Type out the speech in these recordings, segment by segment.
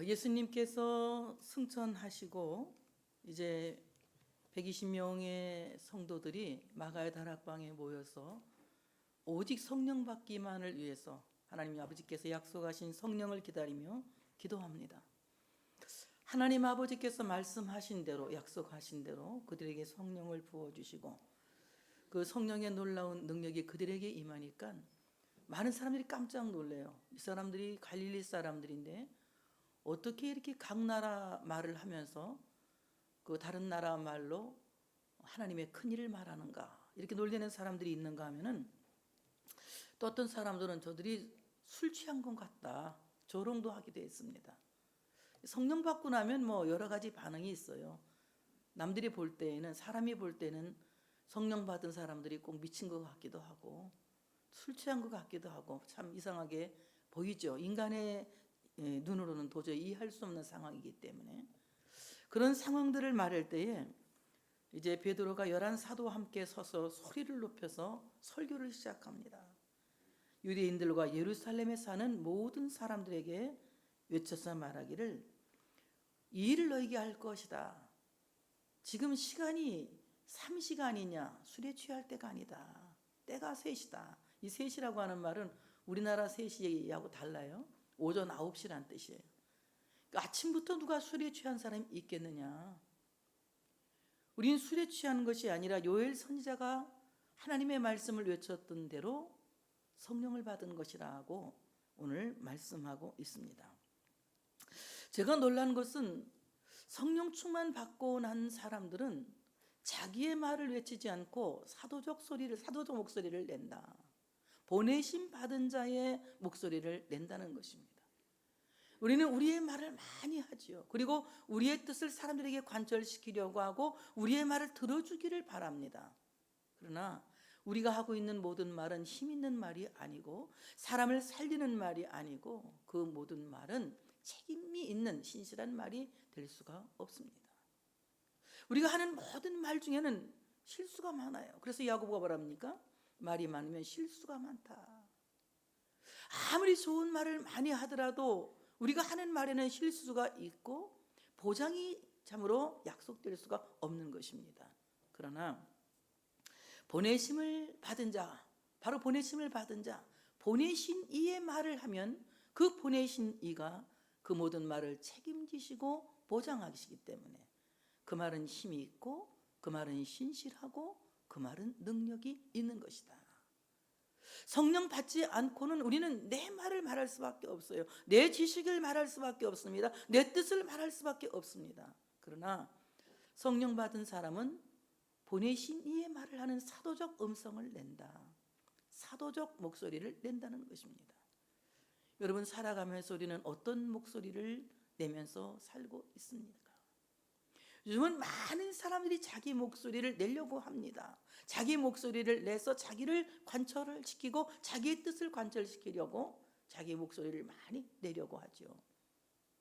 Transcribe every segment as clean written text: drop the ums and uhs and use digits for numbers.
예수님께서 승천하시고 이제 120명의 성도들이 마가의 다락방에 모여서 오직 성령 받기만을 위해서 하나님 아버지께서 약속하신 성령을 기다리며 기도합니다. 하나님 아버지께서 말씀하신 대로, 약속하신 대로 그들에게 성령을 부어주시고 그 성령의 놀라운 능력이 그들에게 임하니까 많은 사람들이 깜짝 놀래요. 이 사람들이 갈릴리 사람들인데 어떻게 이렇게 각 나라 말을 하면서 그 다른 나라 말로 하나님의 큰 일을 말하는가, 이렇게 놀리는 사람들이 있는가 하면은, 또 어떤 사람들은 저들이 술 취한 것 같다, 조롱도 하기도 했습니다. 성령 받고 나면 뭐 여러 가지 반응이 있어요. 남들이 볼 때에는, 사람이 볼 때는 성령 받은 사람들이 꼭 미친 것 같기도 하고 술 취한 것 같기도 하고 참 이상하게 보이죠. 인간의 눈으로는 도저히 이해할 수 없는 상황이기 때문에. 그런 상황들을 말할 때에 이제 베드로가 11 사도와 함께 서서 소리를 높여서 설교를 시작합니다. 유대인들과 예루살렘에 사는 모든 사람들에게 외쳐서 말하기를, 이 일을 너희에게 할 것이다. 지금 시간이 3시간이냐 술에 취할 때가 아니다. 때가 3시다. 이 3시라고 하는 말은 우리나라 3시하고 달라요. 오전 9시란 뜻이에요. 그러니까 아침부터 누가 술에 취한 사람이 있겠느냐. 우리는 술에 취하는 것이 아니라 요엘 선지자가 하나님의 말씀을 외쳤던 대로 성령을 받은 것이라고 오늘 말씀하고 있습니다. 제가 놀란 것은 성령 충만 받고 난 사람들은 자기의 말을 외치지 않고 사도적 목소리를 낸다. 보내심 받은 자의 목소리를 낸다는 것입니다. 우리는 우리의 말을 많이 하지요. 그리고 우리의 뜻을 사람들에게 관철시키려고 하고 우리의 말을 들어주기를 바랍니다. 그러나 우리가 하고 있는 모든 말은 힘 있는 말이 아니고 사람을 살리는 말이 아니고 그 모든 말은 책임이 있는 신실한 말이 될 수가 없습니다. 우리가 하는 모든 말 중에는 실수가 많아요. 그래서 야고보가 뭐랍니까? 말이 많으면 실수가 많다. 아무리 좋은 말을 많이 하더라도 우리가 하는 말에는 실수가 있고 보장이 참으로 약속될 수가 없는 것입니다. 그러나 보내심을 받은 자, 바로 보내심을 받은 자, 보내신 이의 말을 하면 그 보내신 이가 그 모든 말을 책임지시고 보장하시기 때문에 그 말은 힘이 있고 그 말은 신실하고 그 말은 능력이 있는 것이다. 성령 받지 않고는 우리는 내 말을 말할 수밖에 없어요. 내 지식을 말할 수밖에 없습니다. 내 뜻을 말할 수밖에 없습니다. 그러나 성령 받은 사람은 보내신 이의 말을 하는 사도적 음성을 낸다. 사도적 목소리를 낸다는 것입니다. 여러분, 살아가면서 우리는 어떤 목소리를 내면서 살고 있습니까? 요즘은 많은 사람들이 자기 목소리를 내려고 합니다. 자기 목소리를 내서 자기를 관철을 시키고 자기의 뜻을 관철시키려고 자기 목소리를 많이 내려고 하죠.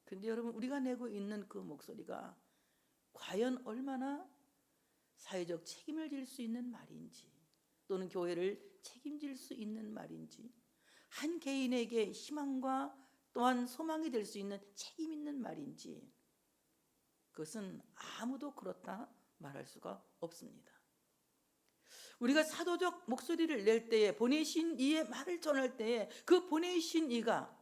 그런데 여러분, 우리가 내고 있는 그 목소리가 과연 얼마나 사회적 책임을 질 수 있는 말인지, 또는 교회를 책임질 수 있는 말인지, 한 개인에게 희망과 또한 소망이 될 수 있는 책임 있는 말인지, 그것은 아무도 그렇다 말할 수가 없습니다. 우리가 사도적 목소리를 낼 때에, 보내신 이의 말을 전할 때에 그 보내신 이가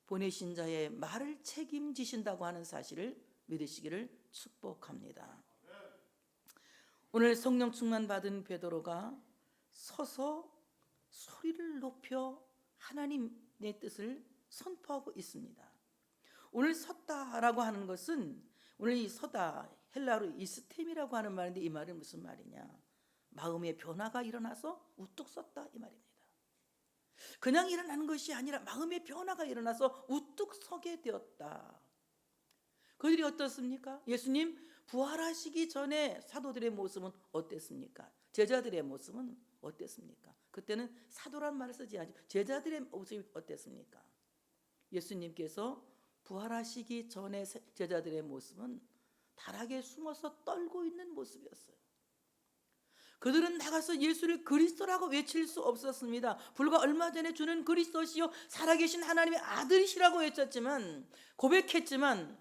보내신 자의 말을 책임지신다고 하는 사실을 믿으시기를 축복합니다. 오늘 성령 충만 받은 베드로가 서서 소리를 높여 하나님의 뜻을 선포하고 있습니다. 오늘 섰다라고 하는 것은, 오늘 이 서다, 헬라어로 이스템이라고 하는 말인데, 이 말은 무슨 말이냐? 마음의 변화가 일어나서 우뚝 섰다, 이 말입니다. 그냥 일어나는 것이 아니라 마음의 변화가 일어나서 우뚝 서게 되었다. 그들이 어떻습니까? 예수님 부활하시기 전에 사도들의 모습은 어땠습니까? 제자들의 모습은 어땠습니까? 그때는 사도란 말을 쓰지 않죠. 제자들의 모습이 어땠습니까? 예수님께서 부활하시기 전에 제자들의 모습은 다락에 숨어서 떨고 있는 모습이었어요. 그들은 나가서 예수를 그리스도라고 외칠 수 없었습니다. 불과 얼마 전에 주는 그리스도시요 살아계신 하나님의 아들이시라고 외쳤지만, 고백했지만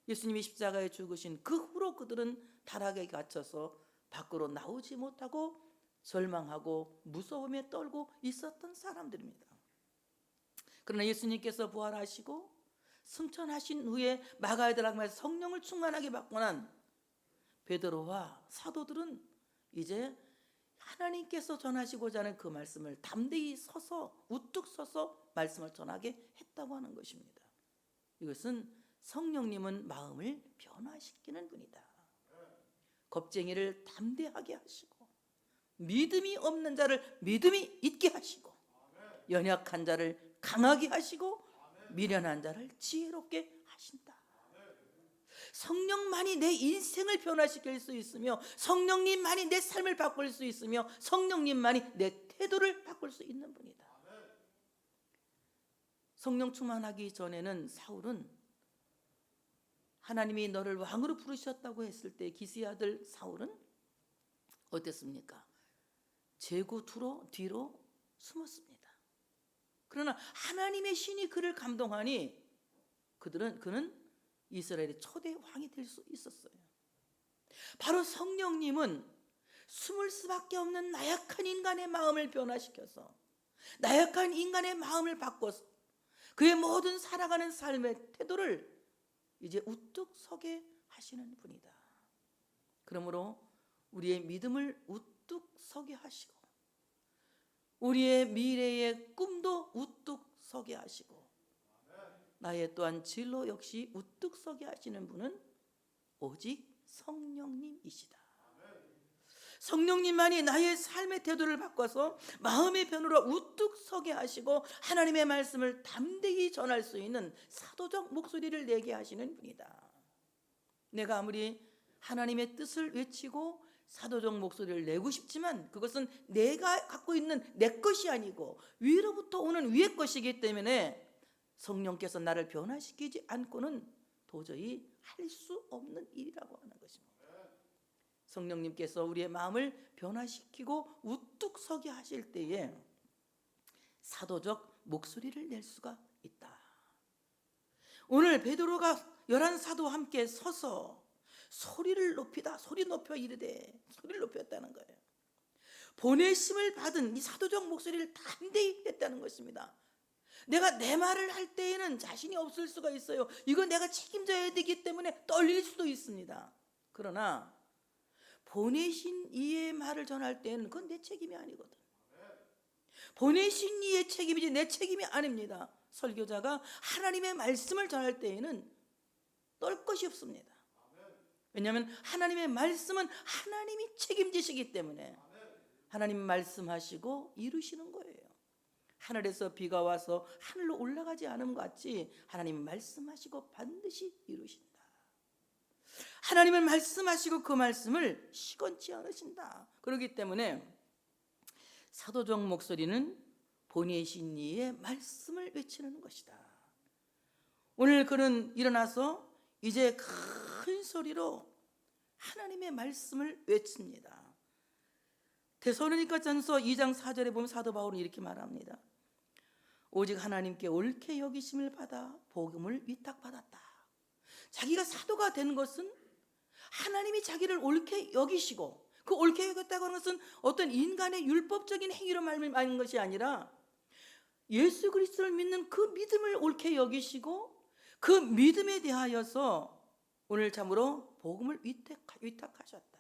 예수님이 십자가에 죽으신 그 후로 그들은 타락에 갇혀서 밖으로 나오지 못하고 절망하고 무서움에 떨고 있었던 사람들입니다. 그러나 예수님께서 부활하시고 승천하신 후에 마가의 다락방에서 성령을 충만하게 받고 난 베드로와 사도들은 이제 하나님께서 전하시고자 하는 그 말씀을 담대히 서서 우뚝 서서 말씀을 전하게 했다고 하는 것입니다. 이것은 성령님은 마음을 변화시키는 분이다. 겁쟁이를 담대하게 하시고 믿음이 없는 자를 믿음이 있게 하시고 연약한 자를 강하게 하시고 미련한 자를 지혜롭게 하신다. 성령만이 내 인생을 변화시킬 수 있으며 성령님만이 내 삶을 바꿀 수 있으며 성령님만이 내 태도를 바꿀 수 있는 분이다. 성령 충만하기 전에는 사울은 하나님이 너를 왕으로 부르셨다고 했을 때 기스의 아들 사울은 어땠습니까? 제구 뒤로 숨었습니다. 그러나 하나님의 신이 그를 감동하니 그는 이스라엘의 초대 왕이 될 수 있었어요. 바로 성령님은 숨을 수밖에 없는 나약한 인간의 마음을 변화시켜서 나약한 인간의 마음을 바꿔서 그의 모든 살아가는 삶의 태도를 이제 우뚝 서게 하시는 분이다. 그러므로 우리의 믿음을 우뚝 서게 하시고 우리의 미래의 꿈도 우뚝 서게 하시고 나의 또한 진로 역시 우뚝 서게 하시는 분은 오직 성령님이시다. 성령님만이 나의 삶의 태도를 바꿔서 마음의 변화로 우뚝 서게 하시고 하나님의 말씀을 담대히 전할 수 있는 사도적 목소리를 내게 하시는 분이다. 내가 아무리 하나님의 뜻을 외치고 사도적 목소리를 내고 싶지만 그것은 내가 갖고 있는 내 것이 아니고 위로부터 오는 위의 것이기 때문에 성령께서 나를 변화시키지 않고는 도저히 할 수 없는 일이라고 하는 것입니다. 성령님께서 우리의 마음을 변화시키고 우뚝 서게 하실 때에 사도적 목소리를 낼 수가 있다. 오늘 베드로가 11사도와 함께 서서 소리를 높이다, 소리 높여 이르되, 소리를 높였다는 거예요. 보내심을 받은 이 사도적 목소리를 담대히 했다는 것입니다. 내가 내 말을 할 때에는 자신이 없을 수가 있어요. 이건 내가 책임져야 되기 때문에 떨릴 수도 있습니다. 그러나 보내신 이의 말을 전할 때는 그건 내 책임이 아니거든. 보내신 이의 책임이지 내 책임이 아닙니다. 설교자가 하나님의 말씀을 전할 때에는 떨 것이 없습니다. 왜냐하면 하나님의 말씀은 하나님이 책임지시기 때문에 하나님 말씀하시고 이루시는 거예요. 하늘에서 비가 와서 하늘로 올라가지 않은 것 같이 하나님 말씀하시고 반드시 이루신다. 하나님은 말씀하시고 그 말씀을 시건치 않으신다. 그렇기 때문에 사도적 목소리는 보내신 이의 말씀을 외치는 것이다. 오늘 그는 일어나서 이제 큰 소리로 하나님의 말씀을 외칩니다. 데살로니가전서 2장 4절에 보면 사도 바울은 이렇게 말합니다. 오직 하나님께 옳게 여기심을 받아 복음을 위탁받았다. 자기가 사도가 된 것은 하나님이 자기를 옳게 여기시고, 그 옳게 여겼다고 하는 것은 어떤 인간의 율법적인 행위로 말미암은 것이 아니라 예수 그리스도를 믿는 그 믿음을 옳게 여기시고 그 믿음에 대하여서 오늘 참으로 복음을 위탁하셨다.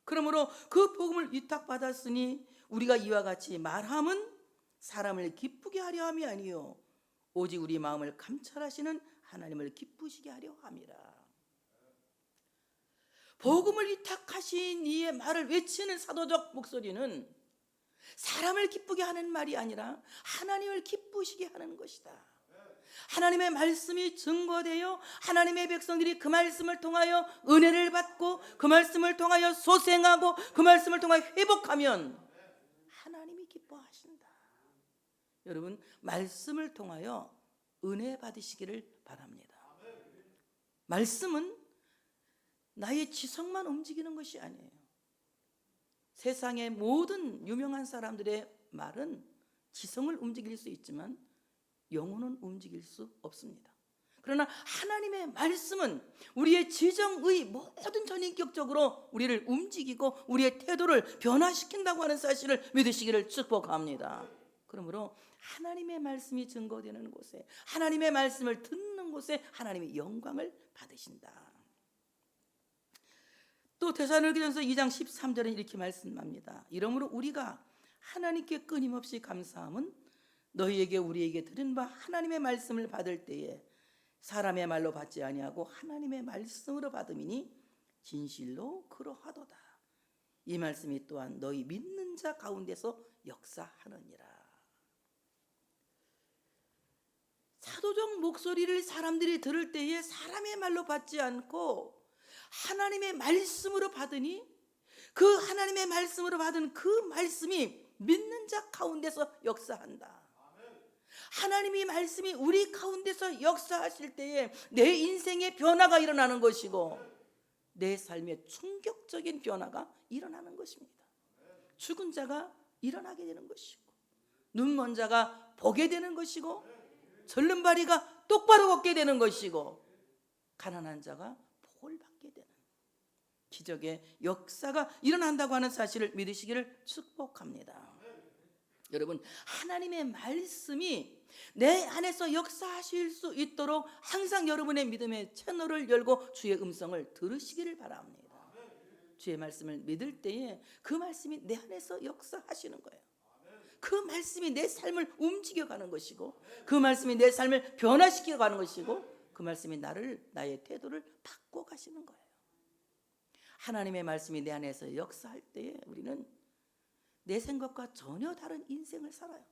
그러므로 그 복음을 위탁받았으니 우리가 이와 같이 말함은 사람을 기쁘게 하려 함이 아니요 오직 우리 마음을 감찰하시는 하나님을 기쁘시게 하려 함이라. 복음을 위탁하신 이의 말을 외치는 사도적 목소리는 사람을 기쁘게 하는 말이 아니라 하나님을 기쁘시게 하는 것이다. 하나님의 말씀이 증거되어 하나님의 백성들이 그 말씀을 통하여 은혜를 받고 그 말씀을 통하여 소생하고 그 말씀을 통하여 회복하면 하나님이 기뻐하신다. 여러분, 말씀을 통하여 은혜 받으시기를 바랍니다. 말씀은 나의 지성만 움직이는 것이 아니에요. 세상의 모든 유명한 사람들의 말은 지성을 움직일 수 있지만 영혼은 움직일 수 없습니다. 그러나 하나님의 말씀은 우리의 지정의 모든 전인격적으로 우리를 움직이고 우리의 태도를 변화시킨다고 하는 사실을 믿으시기를 축복합니다. 그러므로 하나님의 말씀이 증거되는 곳에, 하나님의 말씀을 듣는 곳에 하나님의 영광을 받으신다. 또 데살로니가전서 2장 13절은 이렇게 말씀합니다. 이러므로 우리가 하나님께 끊임없이 감사함은 너희에게 우리에게 들은 바 하나님의 말씀을 받을 때에 사람의 말로 받지 아니하고 하나님의 말씀으로 받음이니 진실로 그러하도다. 이 말씀이 또한 너희 믿는 자 가운데서 역사하느니라. 사도적 목소리를 사람들이 들을 때에 사람의 말로 받지 않고 하나님의 말씀으로 받으니 그 하나님의 말씀으로 받은 그 말씀이 믿는 자 가운데서 역사한다. 하나님의 말씀이 우리 가운데서 역사하실 때에 내 인생의 변화가 일어나는 것이고 내 삶의 충격적인 변화가 일어나는 것입니다. 죽은 자가 일어나게 되는 것이고 눈먼 자가 보게 되는 것이고 절름발이가 똑바로 걷게 되는 것이고 가난한 자가 복을 받게 되는 기적의 역사가 일어난다고 하는 사실을 믿으시기를 축복합니다. 여러분, 하나님의 말씀이 내 안에서 역사하실 수 있도록 항상 여러분의 믿음의 채널을 열고 주의 음성을 들으시기를 바랍니다. 주의 말씀을 믿을 때에 그 말씀이 내 안에서 역사하시는 거예요. 그 말씀이 내 삶을 움직여가는 것이고 그 말씀이 내 삶을 변화시켜가는 것이고 그 말씀이 나의 태도를 바꿔가시는 거예요. 하나님의 말씀이 내 안에서 역사할 때에 우리는 내 생각과 전혀 다른 인생을 살아요.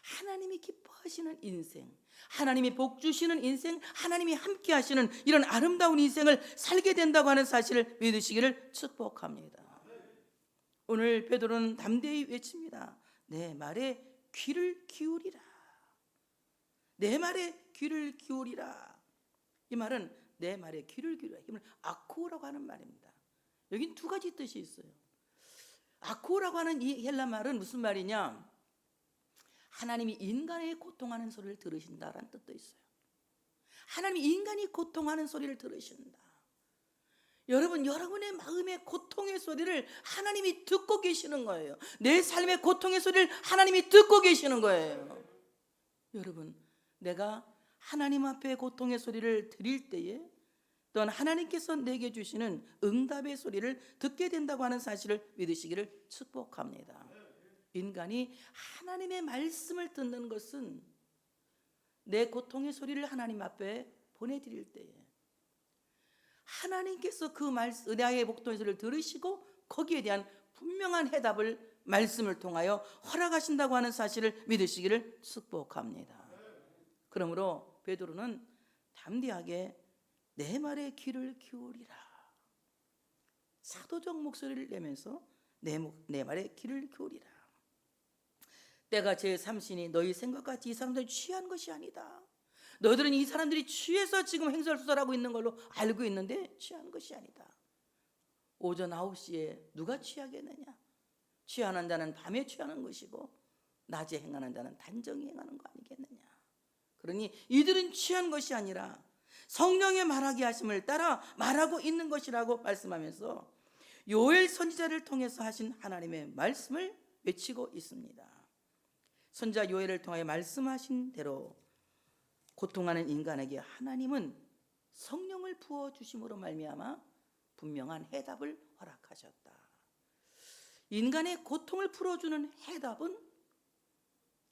하나님이 기뻐하시는 인생, 하나님이 복 주시는 인생, 하나님이 함께 하시는 이런 아름다운 인생을 살게 된다고 하는 사실을 믿으시기를 축복합니다. 오늘 베드로는 담대히 외칩니다. 내 말에 귀를 기울이라. 내 말에 귀를 기울이라. 이 말은 내 말에 귀를 기울이라. 이 말은 아코라고 하는 말입니다. 여긴 두 가지 뜻이 있어요. 아코라고 하는 이 헬라 말은 무슨 말이냐? 하나님이 인간의 고통하는 소리를 들으신다라는 뜻도 있어요. 하나님이 인간이 고통하는 소리를 들으신다. 여러분, 여러분의 마음의 고통의 소리를 하나님이 듣고 계시는 거예요. 내 삶의 고통의 소리를 하나님이 듣고 계시는 거예요. 여러분, 내가 하나님 앞에 고통의 소리를 드릴 때에 또한 하나님께서 내게 주시는 응답의 소리를 듣게 된다고 하는 사실을 믿으시기를 축복합니다. 인간이 하나님의 말씀을 듣는 것은 내 고통의 소리를 하나님 앞에 보내드릴 때에 하나님께서 그 나의 고통의 소리를 들으시고 거기에 대한 분명한 해답을 말씀을 통하여 허락하신다고 하는 사실을 믿으시기를 축복합니다. 그러므로 베드로는 담대하게 내 말에 귀를 기울이라. 사도적 목소리를 내면서 내 말에 귀를 기울이라. 때가 제3시니 너희 생각같이 이 사람들이 취한 것이 아니다. 너희들은 이 사람들이 취해서 지금 행설수설하고 있는 걸로 알고 있는데 취한 것이 아니다. 오전 9시에 누가 취하겠느냐? 취하는 자는 밤에 취하는 것이고 낮에 행하는 자는 단정히 행하는 거 아니겠느냐? 그러니 이들은 취한 것이 아니라 성령의 말하게 하심을 따라 말하고 있는 것이라고 말씀하면서 요엘 선지자를 통해서 하신 하나님의 말씀을 외치고 있습니다. 선지자 요엘을 통하여 말씀하신 대로 고통하는 인간에게 하나님은 성령을 부어주심으로 말미암아 분명한 해답을 허락하셨다. 인간의 고통을 풀어주는 해답은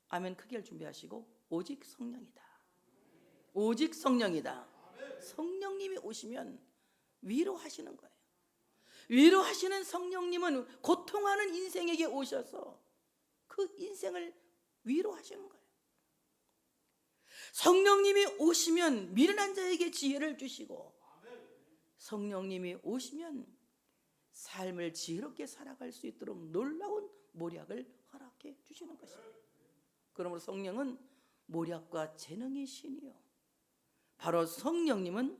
아멘 크게 준비하시고 오직 성령이다. 오직 성령이다. 성령님이 오시면 위로하시는 거예요. 위로하시는 성령님은 고통하는 인생에게 오셔서 그 인생을 위로하시는 거예요. 성령님이 오시면 미련한 자에게 지혜를 주시고 성령님이 오시면 삶을 지혜롭게 살아갈 수 있도록 놀라운 모략을 허락해 주시는 것입니다. 그러므로 성령은 모략과 재능의 신이요, 바로 성령님은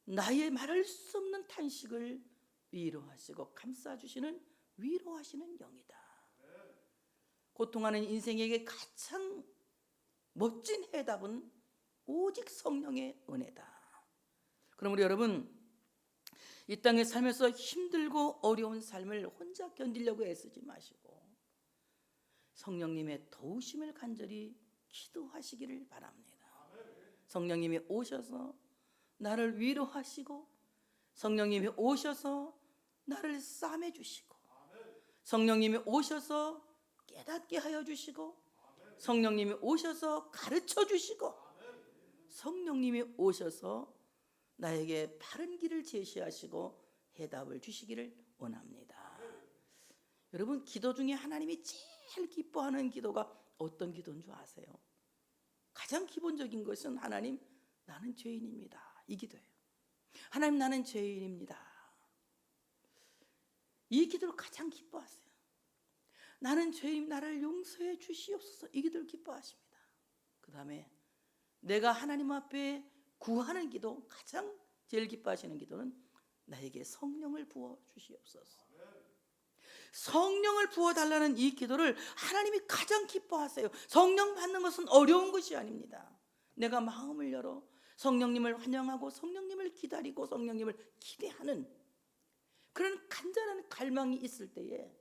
나의 말할 수 없는 탄식을 위로하시고 감싸주시는 위로하시는 영이다. 고통하는 인생에게 가장 멋진 해답은 오직 성령의 은혜다. 그러므로 여러분, 이 땅에 살면서 힘들고 어려운 삶을 혼자 견디려고 애쓰지 마시고 성령님의 도우심을 간절히 기도하시기를 바랍니다. 성령님이 오셔서 나를 위로하시고, 성령님이 오셔서 나를 싸매 주시고, 성령님이 오셔서 깨닫게 하여 주시고, 성령님이 오셔서 가르쳐 주시고, 성령님이 오셔서 나에게 바른 길을 제시하시고 해답을 주시기를 원합니다. 여러분, 기도 중에 하나님이 제일 기뻐하는 기도가 어떤 기도인 줄 아세요? 가장 기본적인 것은 하나님, 나는 죄인입니다, 이 기도예요. 하나님, 나는 죄인입니다. 이 기도를 가장 기뻐하세요. 나는 죄인, 나를 용서해 주시옵소서, 이 기도를 기뻐하십니다. 그 다음에 내가 하나님 앞에 구하는 기도, 가장 제일 기뻐하시는 기도는 나에게 성령을 부어 주시옵소서. 성령을 부어달라는 이 기도를 하나님이 가장 기뻐하세요. 성령 받는 것은 어려운 것이 아닙니다. 내가 마음을 열어 성령님을 환영하고 성령님을 기다리고 성령님을 기대하는 그런 간절한 갈망이 있을 때에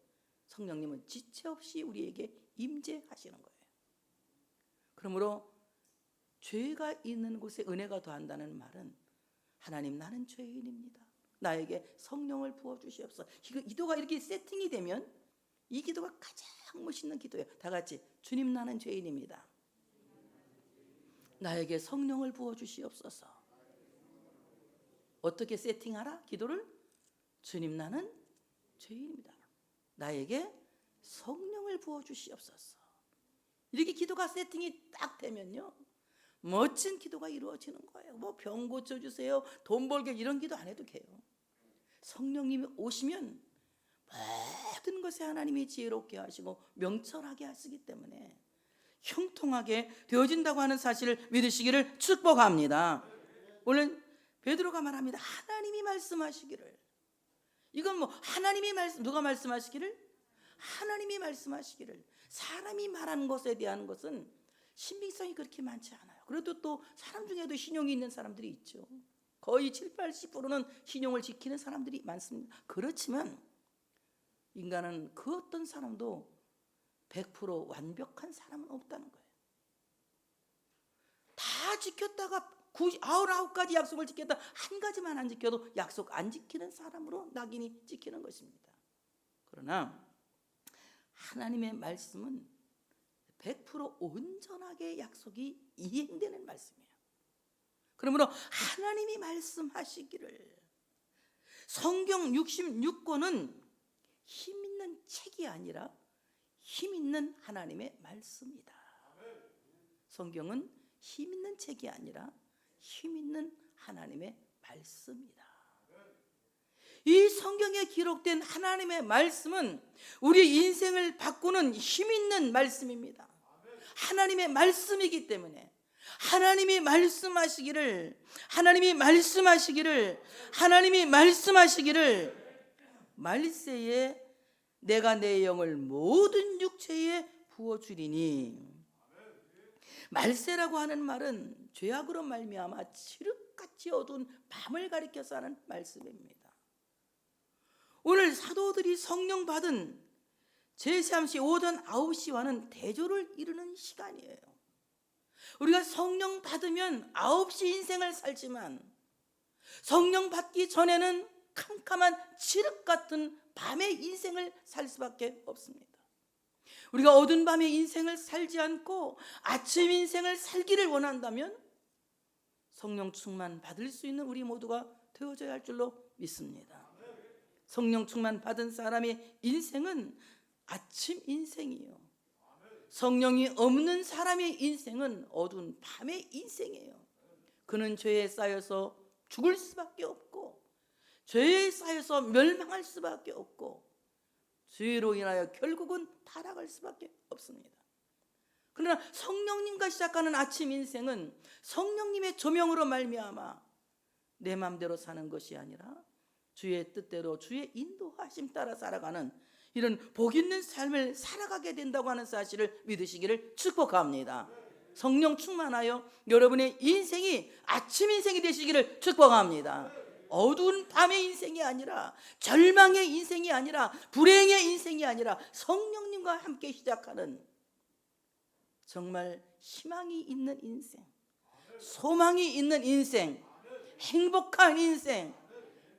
성령님은 지체 없이 우리에게 임재하시는 거예요. 그러므로 죄가 있는 곳에 은혜가 더한다는 말은, 하나님, 나는 죄인입니다, 나에게 성령을 부어주시옵소서. 이 기도가 이렇게 세팅이 되면 이 기도가 가장 멋있는 기도예요. 다 같이, 주님, 나는 죄인입니다, 나에게 성령을 부어주시옵소서. 어떻게 세팅하라? 기도를, 주님, 나는 죄인입니다, 나에게 성령을 부어주시옵소서. 이렇게 기도가 세팅이 딱 되면요, 멋진 기도가 이루어지는 거예요. 뭐 병 고쳐주세요, 돈 벌게, 이런 기도 안 해도 돼요. 성령님이 오시면 모든 것에 하나님이 지혜롭게 하시고 명철하게 하시기 때문에 형통하게 되어진다고 하는 사실을 믿으시기를 축복합니다. 오늘 베드로가 말합니다. 하나님이 말씀하시기를. 이건 뭐 하나님이 누가 말씀하시기를? 하나님이 말씀하시기를. 사람이 말하는 것에 대한 것은 신빙성이 그렇게 많지 않아요. 그래도 또 사람 중에도 신용이 있는 사람들이 있죠. 거의 7, 80%는 신용을 지키는 사람들이 많습니다. 그렇지만 인간은 그 어떤 사람도 100% 완벽한 사람은 없다는 거예요. 다 지켰다가 99가지 약속을 지켰다 한 가지만 안 지켜도 약속 안 지키는 사람으로 낙인이 찍히는 것입니다. 그러나 하나님의 말씀은 100% 온전하게 약속이 이행되는 말씀이에요. 그러므로 하나님이 말씀하시기를. 성경 66권은 힘 있는 책이 아니라 힘 있는 하나님의 말씀이다. 성경은 힘 있는 책이 아니라 힘 있는 하나님의 말씀이다. 이 성경에 기록된 하나님의 말씀은 우리 인생을 바꾸는 힘 있는 말씀입니다. 하나님의 말씀이기 때문에 하나님이 말씀하시기를, 하나님이 말씀하시기를, 하나님이 말씀하시기를, 말세에 내가 내 영을 모든 육체에 부어주리니. 말세라고 하는 말은 죄악으로 말미암아 칠흑같이 어두운 밤을 가리켜서 하는 말씀입니다. 오늘 사도들이 성령 받은 제3시 오전 9시와는 대조를 이루는 시간이에요. 우리가 성령 받으면 9시 인생을 살지만 성령 받기 전에는 캄캄한 칠흑 같은 밤의 인생을 살 수밖에 없습니다. 우리가 어두운 밤의 인생을 살지 않고 아침 인생을 살기를 원한다면 성령 충만 받을 수 있는 우리 모두가 되어져야 할 줄로 믿습니다. 성령 충만 받은 사람의 인생은 아침 인생이에요. 성령이 없는 사람의 인생은 어두운 밤의 인생이에요. 그는 죄에 쌓여서 죽을 수밖에 없고, 죄에 쌓여서 멸망할 수밖에 없고, 죄로 인하여 결국은 타락할 수밖에 없습니다. 그러나 성령님과 시작하는 아침 인생은 성령님의 조명으로 말미암아 내 마음대로 사는 것이 아니라 주의 뜻대로 주의 인도하심 따라 살아가는 이런 복 있는 삶을 살아가게 된다고 하는 사실을 믿으시기를 축복합니다. 성령 충만하여 여러분의 인생이 아침 인생이 되시기를 축복합니다. 어두운 밤의 인생이 아니라, 절망의 인생이 아니라, 불행의 인생이 아니라 성령님과 함께 시작하는 정말 희망이 있는 인생, 소망이 있는 인생, 행복한 인생,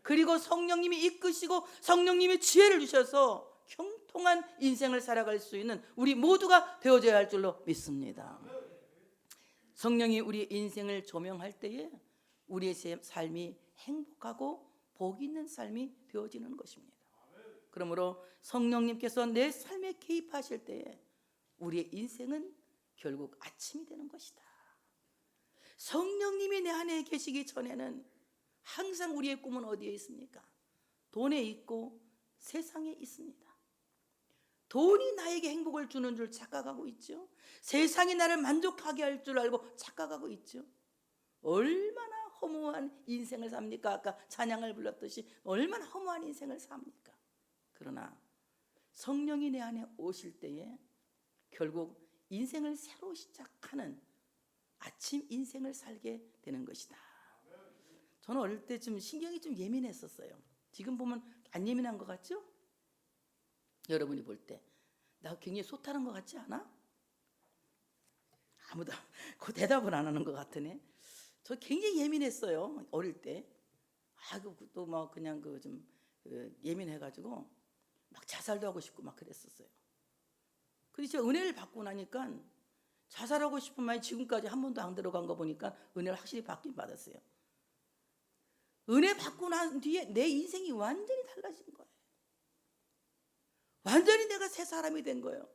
그리고 성령님이 이끄시고 성령님이 지혜를 주셔서 형통한 인생을 살아갈 수 있는 우리 모두가 되어져야 할 줄로 믿습니다. 성령이 우리 인생을 조명할 때에 우리의 삶이 행복하고 복 있는 삶이 되어지는 것입니다. 그러므로 성령님께서 내 삶에 개입하실 때에 우리의 인생은 결국 아침이 되는 것이다. 성령님이 내 안에 계시기 전에는 항상 우리의 꿈은 어디에 있습니까? 돈에 있고 세상에 있습니다. 돈이 나에게 행복을 주는 줄 착각하고 있죠. 세상이 나를 만족하게 할 줄 알고 착각하고 있죠. 얼마나 허무한 인생을 삽니까? 아까 찬양을 불렀듯이 얼마나 허무한 인생을 삽니까? 그러나 성령이 내 안에 오실 때에 결국 인생을 새로 시작하는 아침 인생을 살게 되는 것이다. 저는 어릴 때 좀 신경이 좀 예민했었어요. 지금 보면 안 예민한 것 같죠? 여러분이 볼 때 나 굉장히 소탈한 것 같지 않아? 아무도 그 대답을 안 하는 것 같으네. 저 굉장히 예민했어요. 어릴 때. 또 막 그냥 좀 예민해가지고 막 자살도 하고 싶고 막 그랬었어요. 그래서 은혜를 받고 나니까 자살하고 싶은 마음이 지금까지 한 번도 안 들어간 거 보니까 은혜를 확실히 받긴 받았어요. 은혜 받고 난 뒤에 내 인생이 완전히 달라진 거예요. 완전히 내가 새 사람이 된 거예요.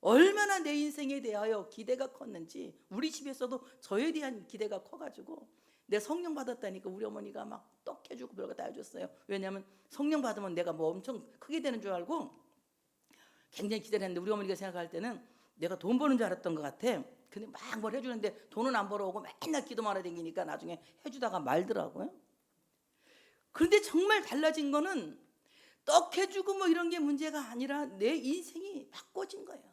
얼마나 내 인생에 대하여 기대가 컸는지, 우리 집에서도 저에 대한 기대가 커가지고 내 성령 받았다니까 우리 어머니가 막 떡 해주고 별거 다 해줬어요. 왜냐하면 성령 받으면 내가 뭐 엄청 크게 되는 줄 알고 굉장히 기대를 했는데, 우리 어머니가 생각할 때는 내가 돈 버는 줄 알았던 것 같아. 근데 막 뭘 해주는데 돈은 안 벌어오고 맨날 기도만 하러 다니니까 나중에 해주다가 말더라고요. 그런데 정말 달라진 거는 떡 해주고 뭐 이런 게 문제가 아니라 내 인생이 바꿔진 거예요.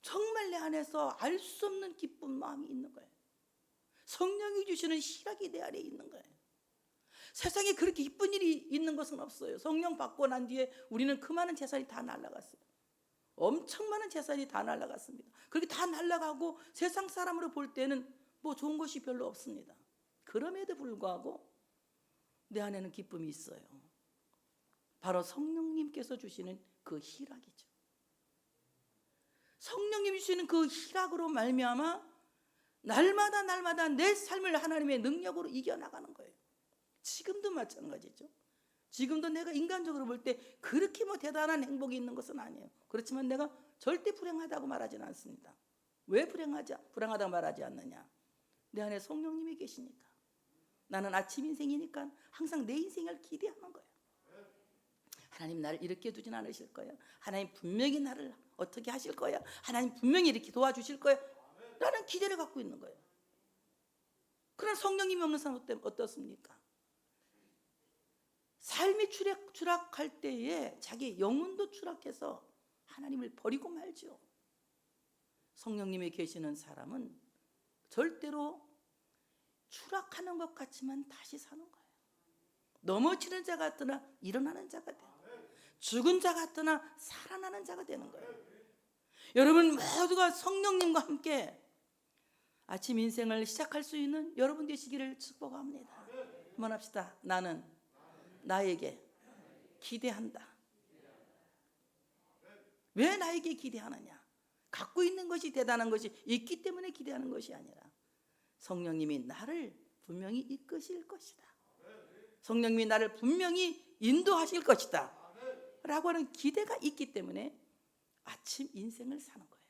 정말 내 안에서 알 수 없는 기쁜 마음이 있는 거예요. 성령이 주시는 희락이 내 안에 있는 거예요. 세상에 그렇게 기쁜 일이 있는 것은 없어요. 성령 받고 난 뒤에 우리는 그 많은 재산이 다 날아갔어요. 엄청 많은 재산이 다 날아갔습니다. 그렇게 다 날아가고 세상 사람으로 볼 때는 뭐 좋은 것이 별로 없습니다. 그럼에도 불구하고 내 안에는 기쁨이 있어요. 바로 성령님께서 주시는 그 희락이죠. 성령님이 주시는 그 희락으로 말미암아 날마다 내 삶을 하나님의 능력으로 이겨나가는 거예요. 지금도 마찬가지죠. 지금도 내가 인간적으로 볼 때 그렇게 뭐 대단한 행복이 있는 것은 아니에요. 그렇지만 내가 절대 불행하다고 말하지는 않습니다. 왜 불행하다고 말하지 않느냐? 내 안에 성령님이 계시니까. 나는 아침 인생이니까 항상 내 인생을 기대하는 거예요. 하나님 나를 이렇게 두진 않으실 거예요. 하나님 분명히 나를 어떻게 하실 거예요. 하나님 분명히 이렇게 도와주실 거예요. 라는 기대를 갖고 있는 거예요. 그런 성령님이 없는 사람 어떻습니까? 삶이 추락할 때에 자기 영혼도 추락해서 하나님을 버리고 말죠. 성령님이 계시는 사람은 절대로 추락하는 것 같지만 다시 사는 거예요. 넘어지는 자 같으나 일어나는 자가 돼요. 죽은 자 같으나 살아나는 자가 되는 거예요. 여러분 모두가 성령님과 함께 아침 인생을 시작할 수 있는 여러분 되시기를 축복합니다. 그만합시다. 나는 나에게 기대한다. 왜 나에게 기대하느냐? 갖고 있는 것이 대단한 것이 있기 때문에 기대하는 것이 아니라 성령님이 나를 분명히 이끄실 것이다. 성령님이 나를 분명히 인도하실 것이다 라고 하는 기대가 있기 때문에 아침 인생을 사는 거예요.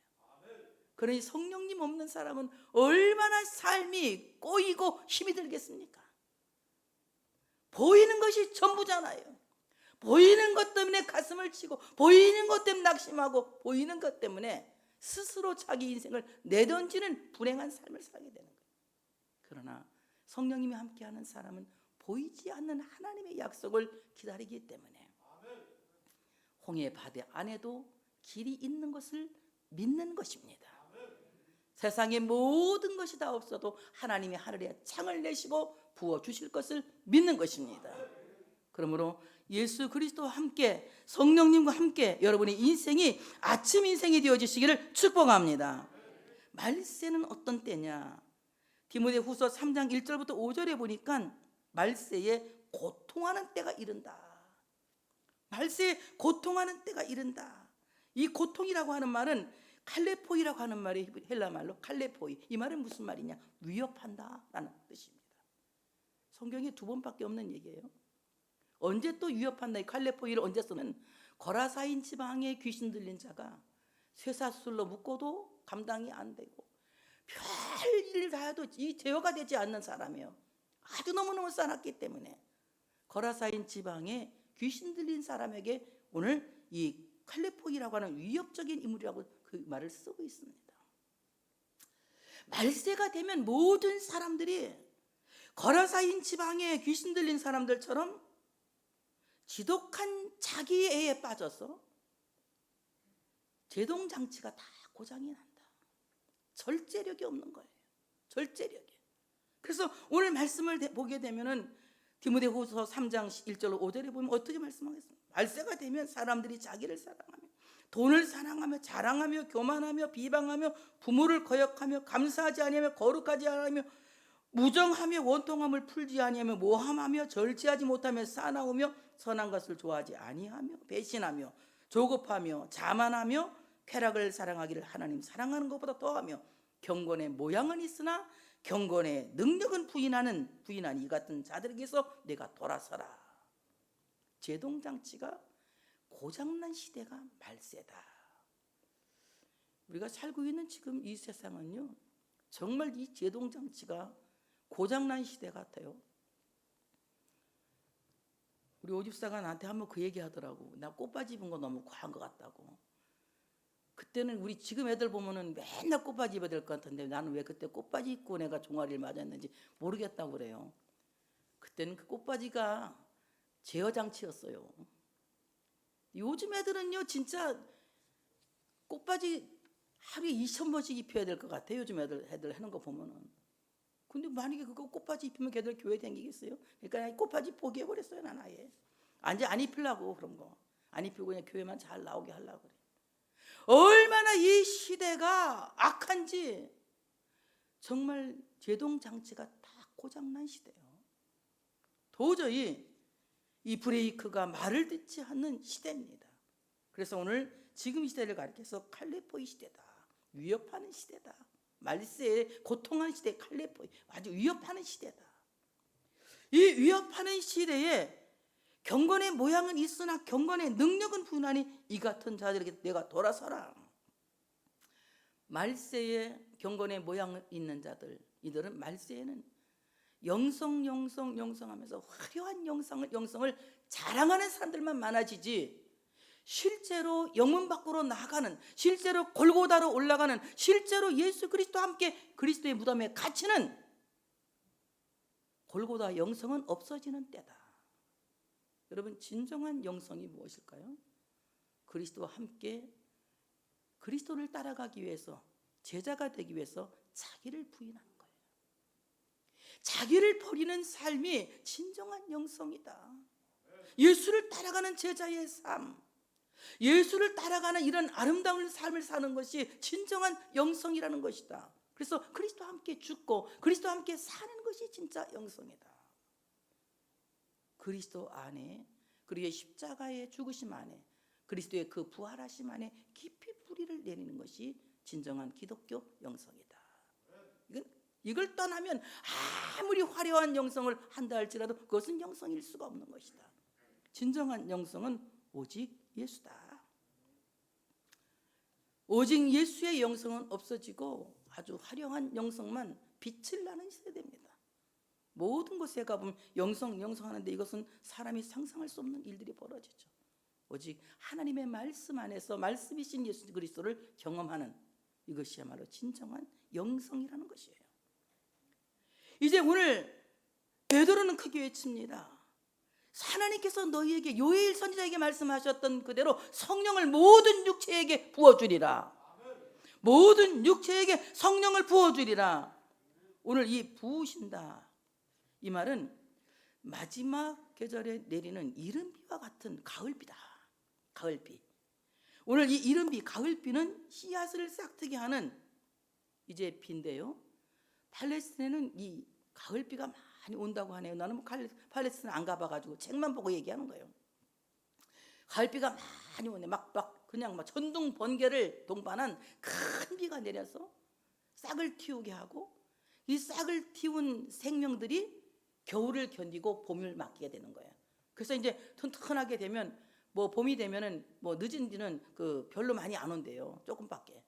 그러니 성령님 없는 사람은 얼마나 삶이 꼬이고 힘이 들겠습니까? 보이는 것이 전부잖아요. 보이는 것 때문에 가슴을 치고, 보이는 것 때문에 낙심하고, 보이는 것 때문에 스스로 자기 인생을 내던지는 불행한 삶을 살게 되는 거예요. 그러나 성령님이 함께하는 사람은 보이지 않는 하나님의 약속을 기다리기 때문에 홍해 바다 안에도 길이 있는 것을 믿는 것입니다. 세상의 모든 것이 다 없어도 하나님이 하늘에 창을 내시고 부어주실 것을 믿는 것입니다. 그러므로 예수 그리스도와 함께 성령님과 함께 여러분의 인생이 아침 인생이 되어지시기를 축복합니다. 말세는 어떤 때냐? 디모데후서 3장 1절부터 5절에 보니까 말세에 고통하는 때가 이른다. 말세에 고통하는 때가 이른다. 이 고통이라고 하는 말은 칼레포이라고 하는 말이 헬라 말로 칼레포이. 이 말은 무슨 말이냐? 위협한다라는 뜻입니다. 성경에 2번밖에 없는 얘기예요. 언제 또 위협한다? 이 칼레포이를 언제 쓰면 거라사인 지방에 귀신 들린 자가 쇠사슬로 묶어도 감당이 안 되고 별일 다 해도 이 제어가 되지 않는 사람이에요. 아주 너무너무 싸놨기 때문에 거라사인 지방에 귀신 들린 사람에게 오늘 이 칼레포이라고 하는 위협적인 인물이라고 그 말을 쓰고 있습니다. 말세가 되면 모든 사람들이 거라사인 지방에 귀신 들린 사람들처럼 지독한 자기애에 빠져서 제동장치가 다 고장이 난다. 절제력이 없는 거예요. 절제력이. 그래서 오늘 말씀을 보게 되면은 디모데후서 3장 1절 5절에 보면 어떻게 말씀하겠습니까? 말세가 되면 사람들이 자기를 사랑하며 돈을 사랑하며 자랑하며 교만하며 비방하며 부모를 거역하며 감사하지 아니하며 거룩하지 아니하며 무정하며 원통함을 풀지 아니하며 모함하며 절제하지 못하며 싸나우며 선한 것을 좋아하지 아니하며 배신하며 조급하며 자만하며 쾌락을 사랑하기를 하나님 사랑하는 것보다 더하며 경건의 모양은 있으나 경건의 능력은 부인하니 이 같은 자들에게서 내가 돌아서라. 제동장치가 고장난 시대가 말세다. 우리가 살고 있는 지금 이 세상은요, 정말 이 제동장치가 고장난 시대 같아요. 우리 오집사가 나한테 한번 그 얘기 하더라고. 나 꽃바지 입은 거 너무 과한 것 같다고. 그때는 우리 지금 애들 보면은 맨날 꽃바지 입어야 될 것 같은데 나는 왜 그때 꽃바지 입고 내가 종아리를 맞았는지 모르겠다고 그래요. 그때는 그 꽃바지가 제어장치였어요. 요즘 애들은요 진짜 꽃바지 하루에 2,000번씩 입혀야 될 것 같아요. 요즘 애들 하는 거 보면은. 근데 만약에 그거 꽃바지 입히면 걔들 교회 다니겠어요? 그러니까 꽃바지 포기해버렸어요. 난 아예 안 입히려고. 그런 거 안 입히고 그냥 교회만 잘 나오게 하려고 그래. 얼마나 이 시대가 악한지. 정말 제동장치가 다 고장난 시대예요. 도저히 이 브레이크가 말을 듣지 않는 시대입니다. 그래서 오늘 지금 이 시대를 가리켜서 칼레포이 시대다. 위협하는 시대다. 말세에 고통하는 시대. 칼레포이 아주 위협하는 시대다. 이 위협하는 시대에 경건의 모양은 있으나 경건의 능력은 부인하니 이 같은 자들에게 내가 돌아서라. 말세에 경건의 모양 있는 자들, 이들은 말세에는 영성하면서 화려한 영성을 자랑하는 사람들만 많아지지, 실제로 영문 밖으로 나가는, 실제로 골고다로 올라가는, 실제로 예수 그리스도와 함께 그리스도의 무덤에 갇히는 골고다 영성은 없어지는 때다. 여러분, 진정한 영성이 무엇일까요? 그리스도와 함께 그리스도를 따라가기 위해서, 제자가 되기 위해서 자기를 부인하는 거예요. 자기를 버리는 삶이 진정한 영성이다. 예수를 따라가는 제자의 삶, 예수를 따라가는 이런 아름다운 삶을 사는 것이 진정한 영성이라는 것이다. 그래서 그리스도와 함께 죽고 그리스도와 함께 사는 것이 진짜 영성이다. 그리스도 안에, 그리스도의 십자가의 죽으심 안에, 그리스도의 그 부활하심 안에 깊이 뿌리를 내리는 것이 진정한 기독교 영성이다. 이걸 떠나면 아무리 화려한 영성을 한다 할지라도 그것은 영성일 수가 없는 것이다. 진정한 영성은 오직 예수다. 오직 예수의 영성은 없어지고 아주 화려한 영성만 빛을 나는 세대입니다. 모든 곳에 가보면 영성 하는데 이것은 사람이 상상할 수 없는 일들이 벌어지죠. 오직 하나님의 말씀 안에서 말씀이신 예수 그리스도를 경험하는 이것이야말로 진정한 영성이라는 것이에요. 이제 오늘 베드로는 크게 외칩니다. 하나님께서 너희에게 요엘 선지자에게 말씀하셨던 그대로 성령을 모든 육체에게 부어주리라. 모든 육체에게 성령을 부어주리라. 오늘 이 부으신다, 이 말은 마지막 계절에 내리는 이른비와 같은 가을비다. 가을비. 오늘 이 이른비, 가을비는 씨앗을 싹트게 하는 이제 비인데요, 팔레스틴에는 이 가을비가 많이 온다고 하네요. 나는 뭐 팔레스틴 안 가봐가지고 책만 보고 얘기하는 거예요. 가을비가 많이 오네. 막 그냥 막 천둥 번개를 동반한 큰 비가 내려서 싹을 틔우게 하고, 이 싹을 틔운 생명들이 겨울을 견디고 봄을 맞게 되는 거예요. 그래서 이제 튼튼하게 되면 뭐 봄이 되면은 뭐 늦은 뒤는 그 별로 많이 안 온대요. 조금밖에.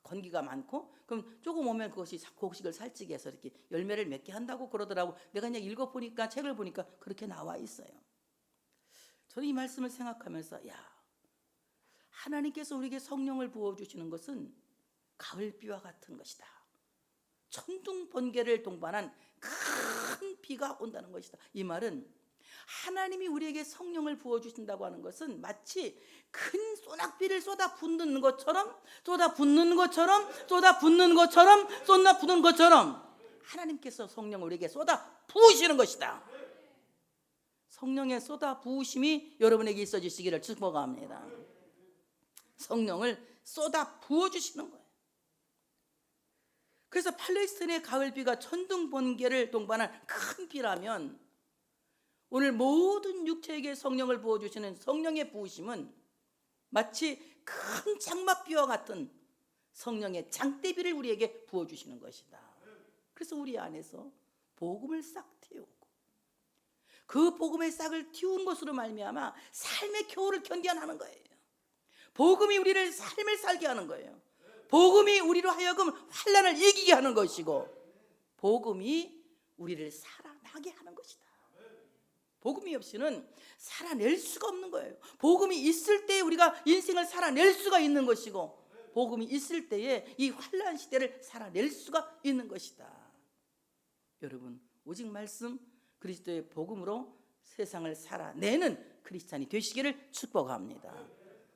건기가 많고, 그럼 조금 오면 그것이 곡식을 살찌게 해서 이렇게 열매를 맺게 한다고 그러더라고. 내가 그냥 읽어보니까, 책을 보니까 그렇게 나와 있어요. 저는 이 말씀을 생각하면서, 야, 하나님께서 우리에게 성령을 부어주시는 것은 가을비와 같은 것이다. 천둥 번개를 동반한 큰 비가 온다는 것이다. 이 말은 하나님이 우리에게 성령을 부어주신다고 하는 것은 마치 큰 소낙비를 쏟아붓는 것처럼, 하나님께서 성령을 우리에게 쏟아 부으시는 것이다. 성령의 쏟아 부으심이 여러분에게 있어 주시기를 축복합니다. 성령을 쏟아 부어주시는 거예요. 그래서 팔레스틴의 가을비가 천둥 번개를 동반한 큰 비라면, 오늘 모든 육체에게 성령을 부어주시는 성령의 부으심은 마치 큰 장맛비와 같은 성령의 장대비를 우리에게 부어주시는 것이다. 그래서 우리 안에서 복음을 싹 틔우고, 그 복음의 싹을 틔운 것으로 말미암아 삶의 겨울을 견뎌내는 거예요. 복음이 우리를 삶을 살게 하는 거예요. 복음이 우리로 하여금 환난을 이기게 하는 것이고, 복음이 우리를 살아나게 하는 것이다. 복음이 없이는 살아낼 수가 없는 거예요. 복음이 있을 때 우리가 인생을 살아낼 수가 있는 것이고, 복음이 있을 때에 이 환난 시대를 살아낼 수가 있는 것이다. 여러분, 오직 말씀 그리스도의 복음으로 세상을 살아내는 크리스찬이 되시기를 축복합니다.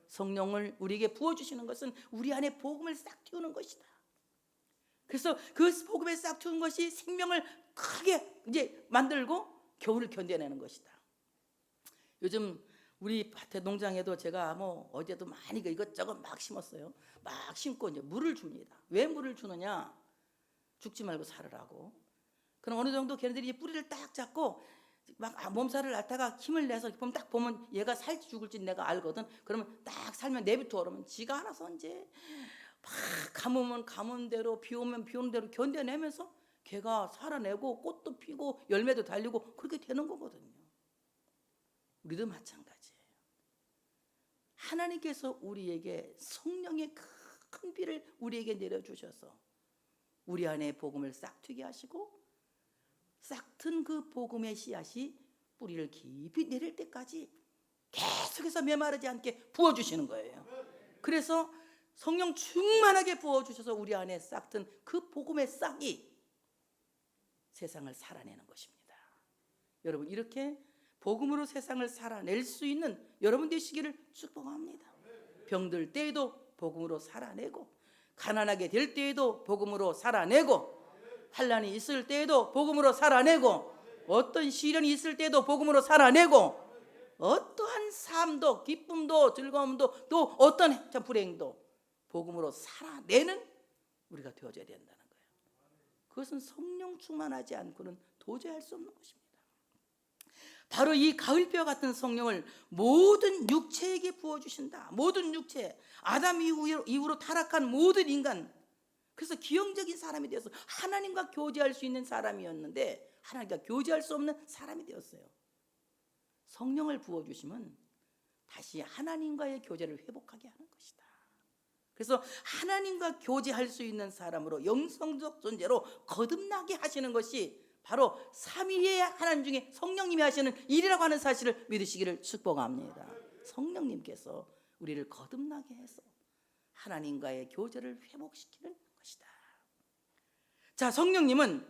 성령을 우리에게 부어주시는 것은 우리 안에 복음을 싹 틔우는 것이다. 그래서 그 복음에 싹 틔운 것이 생명을 크게 이제 만들고 겨울을 견뎌내는 것이다. 요즘 우리 밭에 농장에도 제가 뭐 어제도 많이 이것저것 막 심었어요. 막 심고 이제 물을 줍니다. 왜 물을 주느냐? 죽지 말고 살으라고. 그럼 어느 정도 걔네들이 뿌리를 딱 잡고 막 몸살을 앓다가 힘을 내서 딱 보면 얘가 살지 죽을지 내가 알거든. 그러면 딱 살면 내비둬 그러면 지가 알아서 이제 막 가뭄은 가문 대로, 비 오면 비 오는 대로 견뎌내면서 걔가 살아내고 꽃도 피고 열매도 달리고 그렇게 되는 거거든요. 우리도 마찬가지예요. 하나님께서 우리에게 성령의 큰 비를 우리에게 내려주셔서 우리 안에 복음을 싹 튀게 하시고, 싹튼 그 복음의 씨앗이 뿌리를 깊이 내릴 때까지 계속해서 메마르지 않게 부어주시는 거예요. 그래서 성령 충만하게 부어주셔서 우리 안에 싹튼 그 복음의 싹이 세상을 살아내는 것입니다. 여러분, 이렇게 복음으로 세상을 살아낼 수 있는 여러분 되시기를 축복합니다. 병들 때에도 복음으로 살아내고, 가난하게 될 때에도 복음으로 살아내고, 환난이 있을 때에도 복음으로 살아내고, 어떤 시련이 있을 때에도 복음으로 살아내고, 어떠한 삶도 기쁨도 즐거움도 또 어떤 불행도 복음으로 살아내는 우리가 되어져야 된다는 거예요. 그것은 성령 충만하지 않고는 도저히 할 수 없는 것입니다. 바로 이 가을비와 같은 성령을 모든 육체에게 부어주신다. 모든 육체, 아담 이후로 타락한 모든 인간, 그래서 기형적인 사람이 되어서 하나님과 교제할 수 있는 사람이었는데 하나님과 교제할 수 없는 사람이 되었어요. 성령을 부어주시면 다시 하나님과의 교제를 회복하게 하는 것이다. 그래서 하나님과 교제할 수 있는 사람으로 영성적 존재로 거듭나게 하시는 것이 바로 삼위의 하나님 중에 성령님이 하시는 일이라고 하는 사실을 믿으시기를 축복합니다. 성령님께서 우리를 거듭나게 해서 하나님과의 교제를 회복시키는 것이다. 자, 성령님은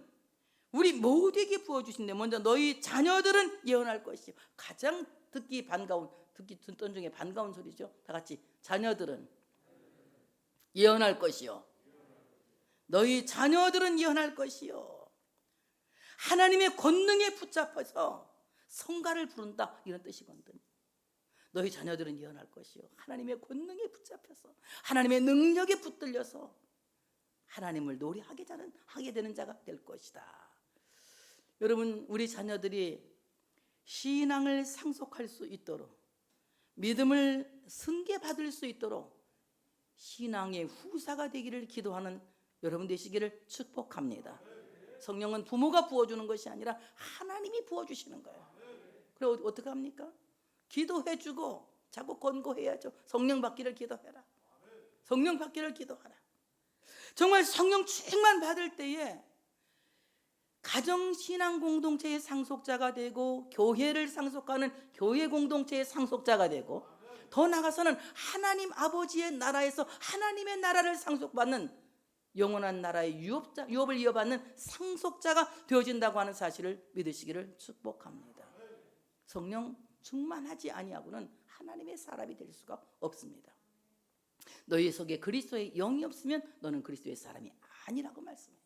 우리 모두에게 부어주신데 먼저 너희 자녀들은 예언할 것이요. 가장 듣기 듣던 중에 반가운 소리죠. 다 같이 자녀들은 예언할 것이요. 너희 자녀들은 예언할 것이요. 하나님의 권능에 붙잡혀서 성가를 부른다 이런 뜻이거든. 너희 자녀들은 예언할 것이요. 하나님의 권능에 붙잡혀서 하나님의 능력에 붙들려서 하나님을 노래하게 되는 자가 될 것이다. 여러분, 우리 자녀들이 신앙을 상속할 수 있도록, 믿음을 승계받을 수 있도록 신앙의 후사가 되기를 기도하는 여러분 되시기를 축복합니다. 성령은 부모가 부어주는 것이 아니라 하나님이 부어주시는 거예요. 그럼 어떻게 합니까? 기도해주고 자꾸 권고해야죠. 성령 받기를 기도해라. 성령 받기를 기도하라. 정말 성령 충만 받을 때에 가정신앙 공동체의 상속자가 되고, 교회를 상속하는 교회 공동체의 상속자가 되고, 더 나아가서는 하나님 아버지의 나라에서 하나님의 나라를 상속받는 영원한 나라의 유업을 이어받는 상속자가 되어진다고 하는 사실을 믿으시기를 축복합니다. 성령 충만하지 아니하고는 하나님의 사람이 될 수가 없습니다. 너희 속에 그리스도의 영이 없으면 너는 그리스도의 사람이 아니라고 말씀해요.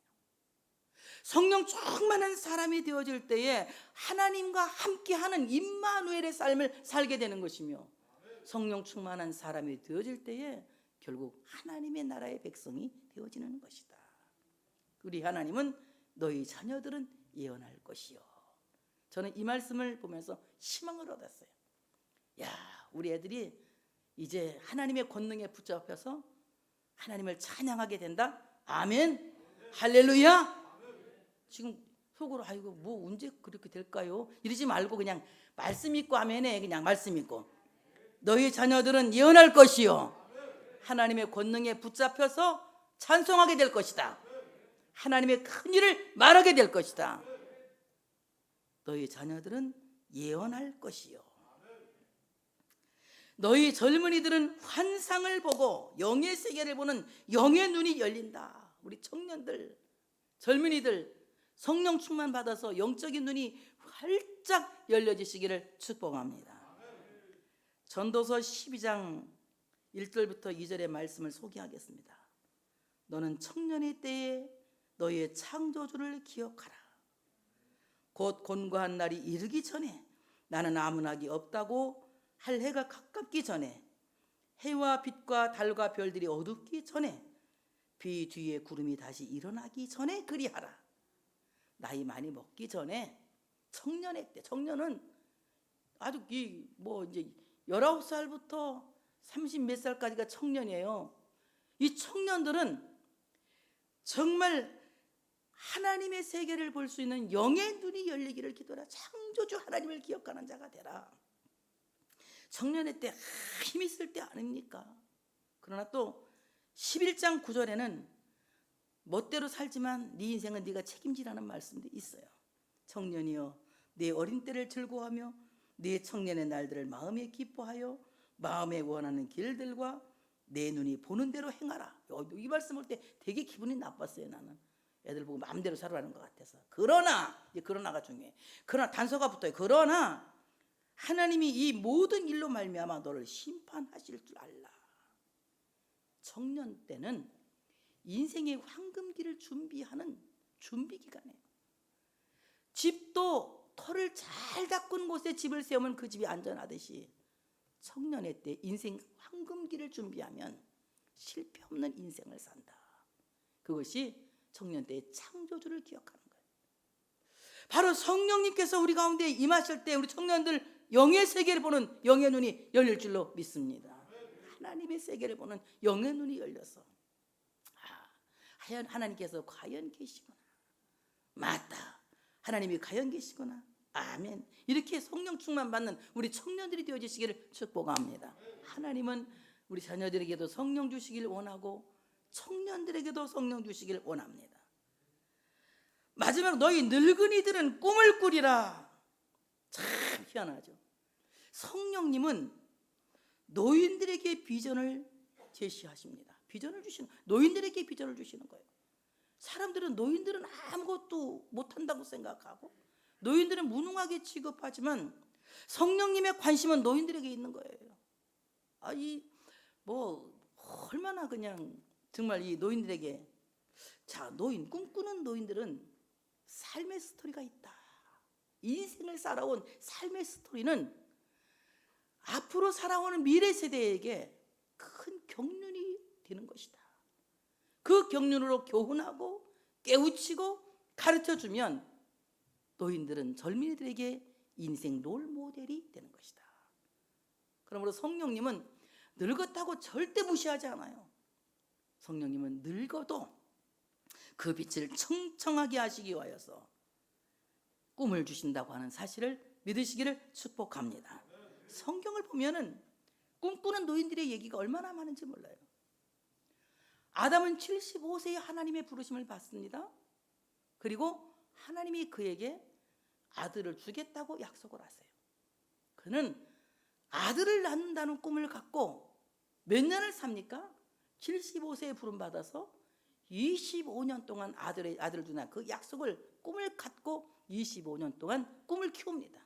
성령 충만한 사람이 되어질 때에 하나님과 함께하는 임마누엘의 삶을 살게 되는 것이며, 성령 충만한 사람이 되어질 때에 결국 하나님의 나라의 백성이 되어지는 것이다. 우리 하나님은 너희 자녀들은 예언할 것이요. 저는 이 말씀을 보면서 희망을 얻었어요. 야, 우리 애들이 이제 하나님의 권능에 붙잡혀서 하나님을 찬양하게 된다. 아멘. 할렐루야. 지금 속으로 아이고 뭐 언제 그렇게 될까요? 이러지 말고 그냥 말씀 믿고 아멘에 그냥 말씀 믿고, 너희 자녀들은 예언할 것이요. 하나님의 권능에 붙잡혀서 찬송하게 될 것이다. 하나님의 큰 일을 말하게 될 것이다. 너희 자녀들은 예언할 것이요. 너희 젊은이들은 환상을 보고 영의 세계를 보는 영의 눈이 열린다. 우리 청년들, 젊은이들 성령 충만 받아서 영적인 눈이 활짝 열려지시기를 축복합니다. 전도서 12장 1절부터 2절의 말씀을 소개하겠습니다. 너는 청년의 때에 너희의 창조주를 기억하라. 곧 곤고한 날이 이르기 전에, 나는 아무나기 없다고 할 해가 가깝기 전에, 해와 빛과 달과 별들이 어둡기 전에, 비 뒤에 구름이 다시 일어나기 전에 그리하라. 나이 많이 먹기 전에, 청년의 때, 청년은 아주 이제 19살부터 30 몇 살까지가 청년이에요. 이 청년들은 정말 하나님의 세계를 볼 수 있는 영의 눈이 열리기를 기도하라. 창조주 하나님을 기억하는 자가 되라. 청년의 때 힘이 있을 때 아닙니까? 그러나 또 11장 9절에는 멋대로 살지만 네 인생은 네가 책임지라는 말씀도 있어요. 청년이여, 네 어린 때를 즐거워하며 네 청년의 날들을 마음에 기뻐하여 마음에 원하는 길들과 내 눈이 보는 대로 행하라. 이 말씀 볼 때 되게 기분이 나빴어요. 나는 애들 보고 마음대로 살아가는 것 같아서. 그러나가 중요해. 그러나 단서가 붙어요. 그러나 하나님이 이 모든 일로 말미암아 너를 심판하실 줄 알라. 청년 때는 인생의 황금기를 준비하는 준비 기간이에요. 집도 터를 잘 닦은 곳에 집을 세우면 그 집이 안전하듯이, 청년의 때 인생 황금기를 준비하면 실패 없는 인생을 산다. 그것이 청년 때의 창조주를 기억하는 거예요. 바로 성령님께서 우리 가운데 임하실 때 우리 청년들 영의 세계를 보는 영의 눈이 열릴 줄로 믿습니다. 하나님의 세계를 보는 영의 눈이 열려서 하나님께서 과연 계시구나, 맞다, 하나님이 과연 계시구나, 아멘, 이렇게 성령 충만 받는 우리 청년들이 되어지시기를 축복합니다. 하나님은 우리 자녀들에게도 성령 주시길 원하고 청년들에게도 성령 주시길 원합니다. 마지막으로 너희 늙은이들은 꿈을 꾸리라. 참 희한하죠. 성령님은 노인들에게 비전을 제시하십니다. 비전을 주시는, 노인들에게 비전을 주시는 거예요. 사람들은 노인들은 아무것도 못한다고 생각하고 노인들은 무능하게 취급하지만 성령님의 관심은 노인들에게 있는 거예요. 얼마나 그냥 정말 이 노인들에게, 자, 꿈꾸는 노인들은 삶의 스토리가 있다. 인생을 살아온 삶의 스토리는 앞으로 살아오는 미래 세대에게 큰 경륜이 되는 것이다. 그 경륜으로 교훈하고 깨우치고 가르쳐주면 노인들은 젊은이들에게 인생 롤 모델이 되는 것이다. 그러므로 성령님은 늙었다고 절대 무시하지 않아요. 성령님은 늙어도 그 빛을 청청하게 하시기 위하여서 꿈을 주신다고 하는 사실을 믿으시기를 축복합니다. 성경을 보면은 꿈꾸는 노인들의 얘기가 얼마나 많은지 몰라요. 아담은 75세에 하나님의 부르심을 받습니다. 그리고 하나님이 그에게 아들을 주겠다고 약속을 하세요. 그는 아들을 낳는다는 꿈을 갖고 몇 년을 삽니까? 75세에 부름받아서 25년 동안 아들을 주나 그 약속을 꿈을 갖고 25년 동안 꿈을 키웁니다.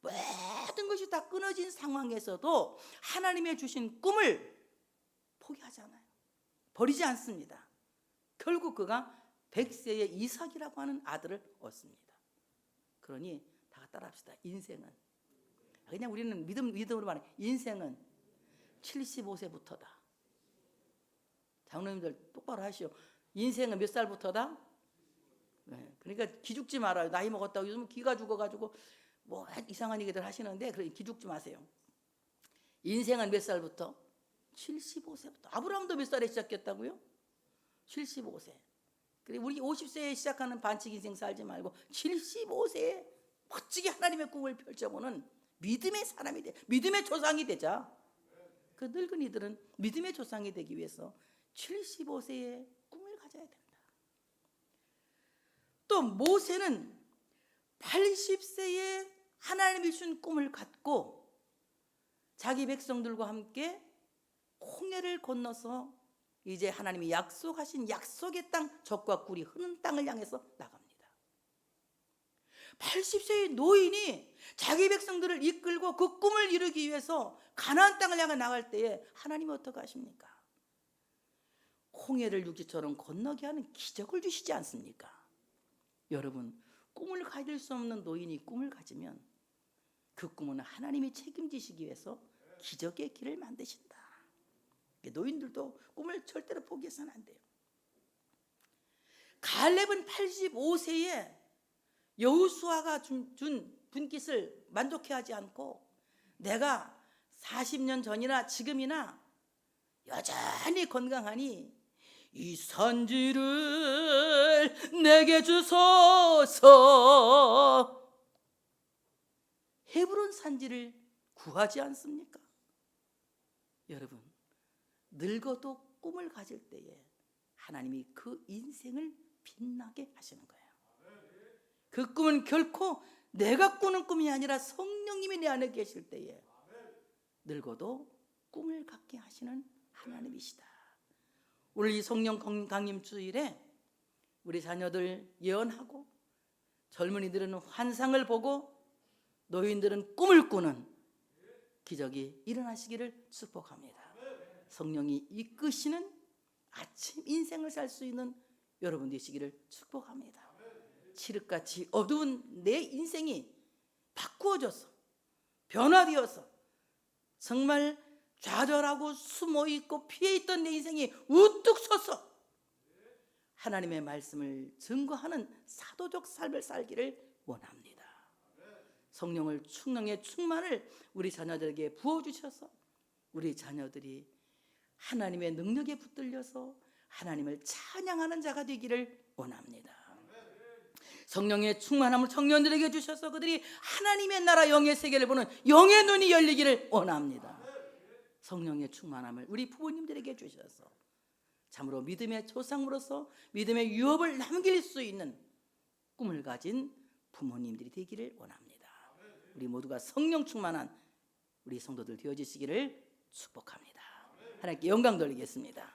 모든 것이 다 끊어진 상황에서도 하나님의 주신 꿈을 포기하지 않아요. 버리지 않습니다. 결국 그가 100세의 이삭이라고 하는 아들을 얻습니다. 그러니 다 따라합시다. 인생은, 그냥 우리는 믿음으로 말해, 인생은 75세부터다. 장로님들 똑바로 하시오. 인생은 몇 살부터다? 네, 그러니까 기죽지 말아요. 나이 먹었다고 요즘 기가 죽어가지고 뭐 이상한 얘기들 하시는데 기죽지 마세요. 인생은 몇 살부터? 75세부터. 아브라함도 몇 살에 시작했다고요? 75세. 그래, 우리 50세에 시작하는 반칙 인생 살지 말고 75세에 멋지게 하나님의 꿈을 펼쳐보는 믿음의 사람이 돼, 믿음의 조상이 되자. 그 늙은이들은 믿음의 조상이 되기 위해서 75세에 꿈을 가져야 된다. 또 모세는 80세에 하나님이 준 꿈을 갖고 자기 백성들과 함께 홍해를 건너서 이제 하나님이 약속하신 약속의 땅, 젖과 꿀이 흐르는 땅을 향해서 나갑니다. 80세의 노인이 자기 백성들을 이끌고 그 꿈을 이루기 위해서 가나안 땅을 향해 나갈 때에 하나님이 어떻게 하십니까? 홍해를 육지처럼 건너게 하는 기적을 주시지 않습니까? 여러분, 꿈을 가질 수 없는 노인이 꿈을 가지면 그 꿈은 하나님이 책임지시기 위해서 기적의 길을 만드신다. 노인들도 꿈을 절대로 포기해서는 안 돼요. 갈렙은 85세에 여호수아가 준 분깃을 만족해하지 않고 내가 40년 전이나 지금이나 여전히 건강하니 이 산지를 내게 주소서. 헤브론 산지를 구하지 않습니까? 여러분, 늙어도 꿈을 가질 때에 하나님이 그 인생을 빛나게 하시는 거예요. 그 꿈은 결코 내가 꾸는 꿈이 아니라 성령님이 내 안에 계실 때에 늙어도 꿈을 갖게 하시는 하나님이시다. 오늘 이 성령 강림 주일에 우리 자녀들 예언하고 젊은이들은 환상을 보고 노인들은 꿈을 꾸는 기적이 일어나시기를 축복합니다. 성령이 이끄시는 아침 인생을 살 수 있는 여러분 되시기를 축복합니다. 칠흑같이 어두운 내 인생이 바꾸어져서 변화되어서 정말 좌절하고 숨어있고 피해있던 내 인생이 우뚝 서서 하나님의 말씀을 증거하는 사도적 삶을 살기를 원합니다. 성령의 충만을 우리 자녀들에게 부어주셔서 우리 자녀들이 하나님의 능력에 붙들려서 하나님을 찬양하는 자가 되기를 원합니다. 성령의 충만함을 청년들에게 주셔서 그들이 하나님의 나라 영의 세계를 보는 영의 눈이 열리기를 원합니다. 성령의 충만함을 우리 부모님들에게 주셔서 참으로 믿음의 조상으로서 믿음의 유업을 남길 수 있는 꿈을 가진 부모님들이 되기를 원합니다. 우리 모두가 성령 충만한 우리 성도들 되어지시기를 축복합니다. 하나님께 영광 돌리겠습니다.